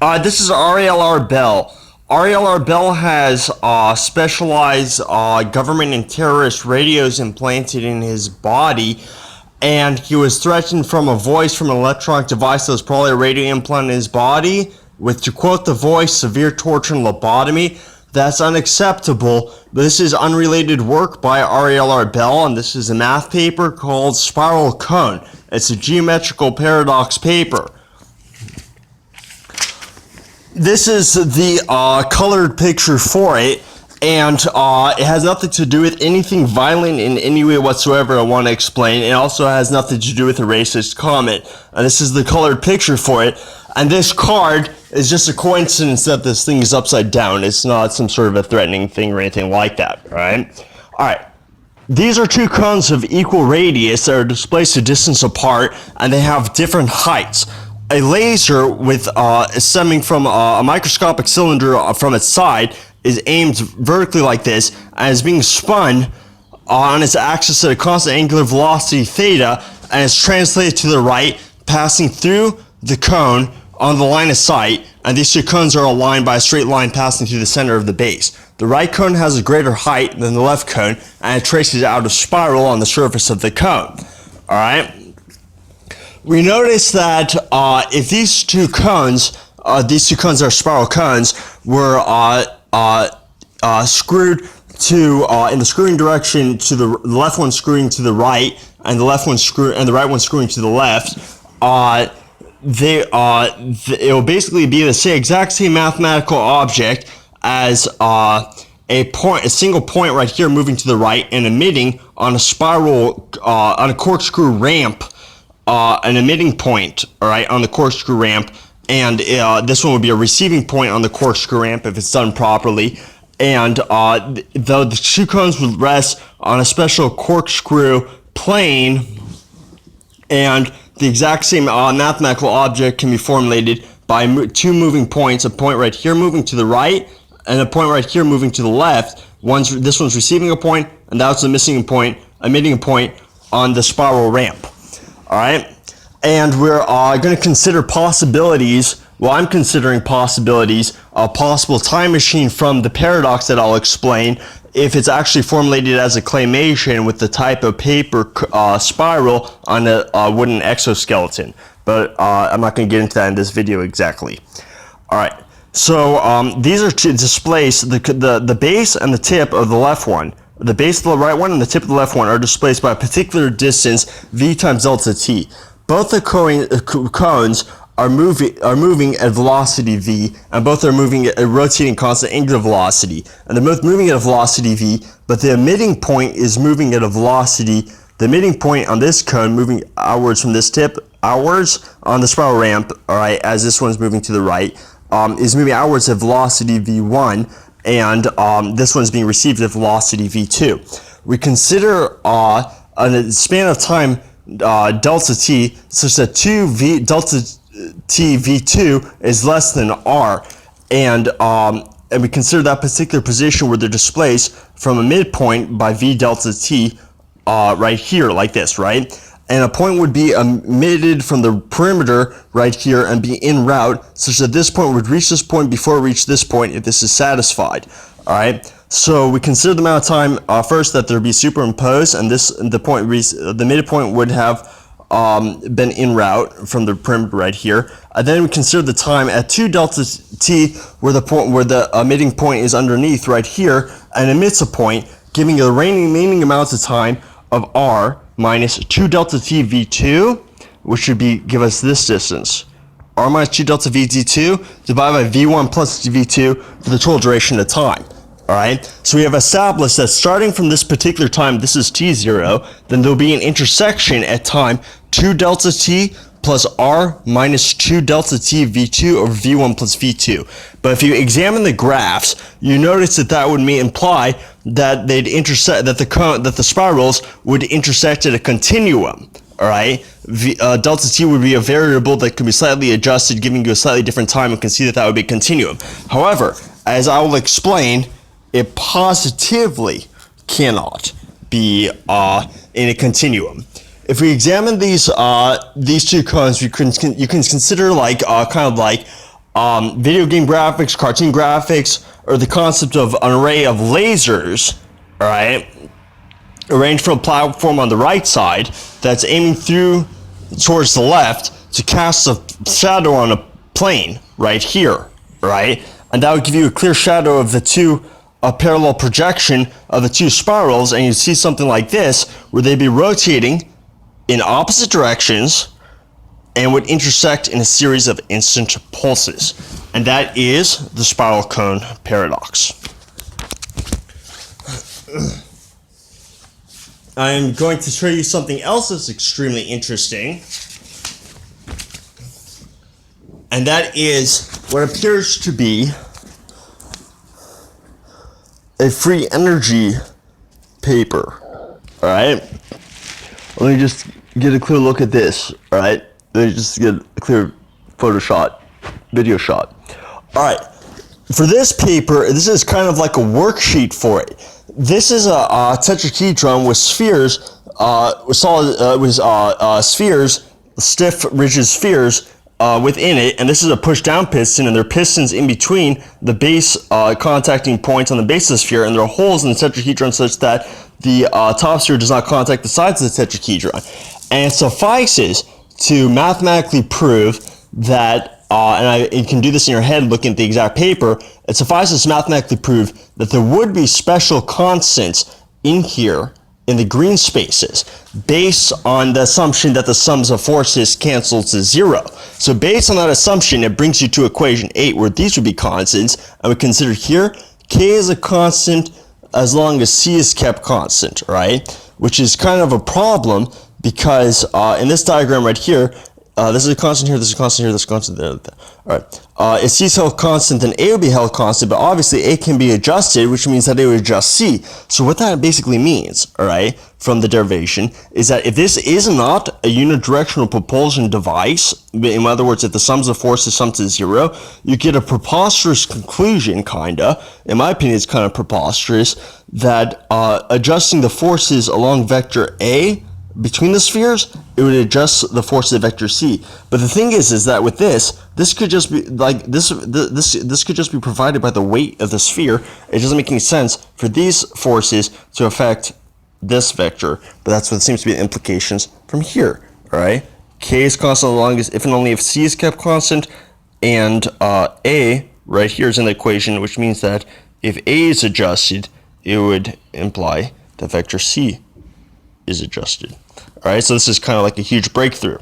This is Ariel Arbel. Ariel Arbel has specialized government and terrorist radios implanted in his body, and he was threatened from a voice from an electronic device that was probably a radio implant in his body with, to quote the voice, severe torture and lobotomy. That's unacceptable, but this is unrelated work by Ariel Arbel, and this is a math paper called Spiral Cone. It's a geometrical paradox paper. This is the colored picture for it, and it has nothing to do with anything violent in any way whatsoever. I want to explain. It also has nothing to do with a racist comment. And this is the colored picture for it, and this card is just a coincidence that this thing is upside down. It's not some sort of a threatening thing or anything like that, right? Alright, these are two cones of equal radius that are displaced a distance apart, and they have different heights. A laser with stemming from a microscopic cylinder from its side is aimed vertically like this and is being spun on its axis at a constant angular velocity theta, and is translated to the right, passing through the cone on the line of sight, and these two cones are aligned by a straight line passing through the center of the base. The right cone has a greater height than the left cone, and it traces out a spiral on the surface of the cone. Alright? We notice that if these two cones are spiral cones, were screwed to in the screwing direction to the left one screwing to the right, and the right one screwing to the left, it will basically be the exact same mathematical object as a single point right here moving to the right and emitting on a spiral on a corkscrew ramp. An emitting point, all right, on the corkscrew ramp, and this one would be a receiving point on the corkscrew ramp if it's done properly, and the two cones would rest on a special corkscrew plane, and the exact same mathematical object can be formulated by two moving points, a point right here moving to the right, and a point right here moving to the left. This one's receiving a point, and that's the emitting a point on the spiral ramp. Alright, and we're going to consider possibilities. Well, I'm considering possibilities, a possible time machine from the paradox that I'll explain, if it's actually formulated as a claymation with the type of paper spiral on a wooden exoskeleton. But I'm not going to get into that in this video exactly. Alright, so these are to displace the base and the tip of the left one. The base of the right one and the tip of the left one are displaced by a particular distance, v times delta t. Both the cones are moving at velocity v, and both are moving at a rotating constant angular velocity. And they're both moving at a velocity v, but the emitting point is moving at a velocity. The emitting point on this cone moving outwards from this tip, outwards on the spiral ramp, alright, as this one's moving to the right, is moving outwards at velocity v1. And this one's being received at velocity v2. We consider a span of time delta t such that delta t v2 is less than r, and we consider that particular position where they're displaced from a midpoint by v delta t right here, like this, right? And a point would be emitted from the perimeter right here and be en route, such that this point would reach this point before it reached this point if this is satisfied. Alright, so we consider the amount of time first that there would be superimposed, and the midpoint would have been en route from the perimeter right here. And then we consider the time at 2 delta t where the emitting point is underneath right here and emits a point, giving the remaining amounts of time of r minus 2 delta t v2, which would give us this distance. R minus 2 delta v2 divided by v1 plus v2 for the total duration of time. Alright, so we have established that starting from this particular time, this is t0, then there'll be an intersection at time 2 delta t plus r minus 2 delta t v2 over v1 plus v2. But if you examine the graphs, you notice that would imply that they'd intersect, that the spirals would intersect at a continuum. Alright, delta t would be a variable that could be slightly adjusted, giving you a slightly different time, and can see that would be a continuum. However, as I will explain, it positively cannot be in a continuum. If we examine these two cones, you can consider like kind of like video game graphics, cartoon graphics, or the concept of an array of lasers, all right, arranged from a platform on the right side that's aiming through towards the left to cast a shadow on a plane right here, right? And that would give you a clear shadow of the two, a parallel projection of the two spirals, and you'd see something like this, where they'd be rotating in opposite directions and would intersect in a series of instant pulses. And that is the spiral cone paradox. I'm going to show you something else that's extremely interesting. And that is what appears to be a free energy paper. Alright? Let me just get a clear look at this. Alright? Let me just get a clear video shot. Alright. For this paper, this is kind of like a worksheet for it. This is a tetrahedron with spheres, spheres, stiff, rigid spheres within it, and this is a push-down piston, and there are pistons in between the base contacting points on the base of the sphere, and there are holes in the tetrahedron such that the top sphere does not contact the sides of the tetrahedron. And it suffices to mathematically prove that, you can do this in your head looking at the exact paper, it suffices to mathematically prove that there would be special constants in here in the green spaces based on the assumption that the sums of forces cancel to zero. So based on that assumption, it brings you to equation 8 where these would be constants, and we consider here k is a constant as long as c is kept constant, right? Which is kind of a problem because in this diagram right here, this is a constant here, this is a constant here, this is a constant there. Alright. If C is held constant, then A would be held constant, but obviously A can be adjusted, which means that it would adjust C. So what that basically means, alright, from the derivation, is that if this is not a unidirectional propulsion device, in other words, if the sums of forces sum to zero, you get a preposterous conclusion, kinda, in my opinion it's kind of preposterous, that adjusting the forces along vector A between the spheres, it would adjust the forces of vector C. But the thing is that with this could just be like this could just be provided by the weight of the sphere. It doesn't make any sense for these forces to affect this vector, but that's what seems to be the implications from here. All right, K is constant as long as if and only if C is kept constant, and A right here is in the equation, which means that if A is adjusted, it would imply that vector C is adjusted. All right, so this is kind of like a huge breakthrough.